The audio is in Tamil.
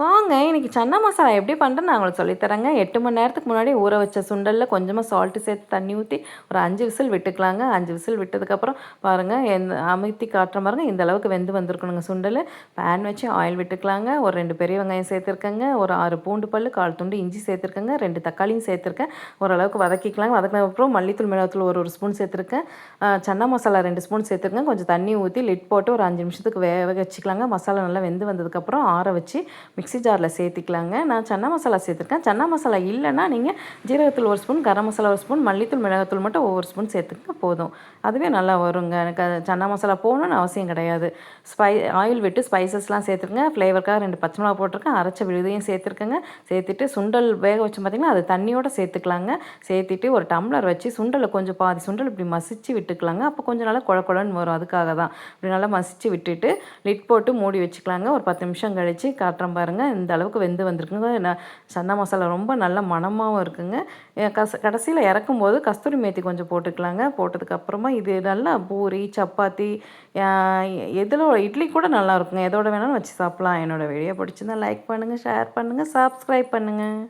வாங்க இன்னைக்கு சன்னா மசாலா எப்படி பண்ணுறேன்னு நான் உங்களுக்கு சொல்லித்தரேங்க. 8 மணி நேரத்துக்கு முன்னாடி ஊற வச்ச சுண்டலில் கொஞ்சமாக சால்ட்டு சேர்த்து தண்ணி ஊற்றி ஒரு 5 விசில் விட்டுக்கலாங்க. 5 விசில் விட்டதுக்கப்புறம் பாருங்கள், அமுத்தி காட்டுற பாருங்க, இந்த அளவுக்கு வெந்து வந்திருக்கணுங்க சுண்டல். பேன் வச்சு ஆயில் விட்டுக்கலாங்க. ஒரு 2 பெரிய வெங்காயம் சேர்த்துருக்கேங்க. ஒரு 6 பூண்டு பல், 1/4 துண்டு இஞ்சி சேர்த்துருக்கேங்க. 2 தக்காளியும் சேர்த்துருக்கேன். ஓரளவுக்கு வதக்கிக்கலாங்க. வதக்கினதுக்கப்புறம் மல்லித்தூள், மிளகாத்தூள் ஒரு ஸ்பூன் சேர்த்துருக்கேன். சன்னா மசாலா 2 ஸ்பூன் சேர்த்துருக்கேன். கொஞ்சம் தண்ணி ஊற்றி லிட் போட்டு ஒரு 5 நிமிஷத்துக்கு வேக வச்சுக்கலாங்க. மசாலா நல்லா வெந்து வந்ததுக்கப்புறம் ஆற வச்சு மிக்ஸி ஜாரில் சேர்த்திக்கலாங்க. நான் சன்னா மசாலா சேர்த்துருக்கேன். சன்னா மசாலா இல்லைன்னா நீங்கள் ஜீரகத்தூள் 1 ஸ்பூன், கரம் மசாலா 1 ஸ்பூன், மல்லித்தூள், மிளகாத்தூள் மட்டும் ஒவ்வொரு ஸ்பூன் சேர்த்துக்க போதும். அதுவே நல்லா வருங்க. எனக்கு சன்னா மசாலா போகணுன்னு அவசியம் கிடையாது. ஆயில் விட்டு ஸ்பைசஸ்லாம் சேர்த்துருங்க. ஃப்ளேவருக்காக 2 பச்சை மிளகா போட்டிருக்கேன். அரைச்ச விழுதையும் சேர்த்துருக்கேங்க. சேர்த்துட்டு சுண்டல் வேக வச்சு பார்த்திங்கன்னா அது தண்ணியோடு சேர்த்துக்கலாங்க. சேர்த்துட்டு ஒரு டம்ளர் வச்சு சுண்டலை கொஞ்சம் பாதி சுண்டல் இப்படி மசிச்சு விட்டுக்கலாங்க. அப்போ கொஞ்சம் நல்லா குழ குழன்னு வரும். அதுக்காக தான் இப்படி நல்லா மசிச்சு விட்டுட்டு லிட் போட்டு மூடி வச்சுக்கலாங்க. ஒரு 10 நிமிஷம் கழித்து காட்டுறேன் பாருங்கள். இந்த அளவுக்கு வெந்து வந்திருக்குங்க. சன்னா மசாலா ரொம்ப நல்ல மணமாகவும் இருக்குங்க. கடைசியில் இறக்கும்போது கஸ்தூரி மேத்தி கொஞ்சம் போட்டுக்கலாங்க. போட்டதுக்கப்புறமா இது நல்லா பூரி, சப்பாத்தி, எதில் இட்லி கூட நல்லா இருக்குங்க. எதோட வேணாலும் வச்சு சாப்பிட்லாம். என்னோடய வீடியோ பிடிச்சிருந்தா லைக் பண்ணுங்கள், ஷேர் பண்ணுங்கள், சப்ஸ்கிரைப் பண்ணுங்கள்.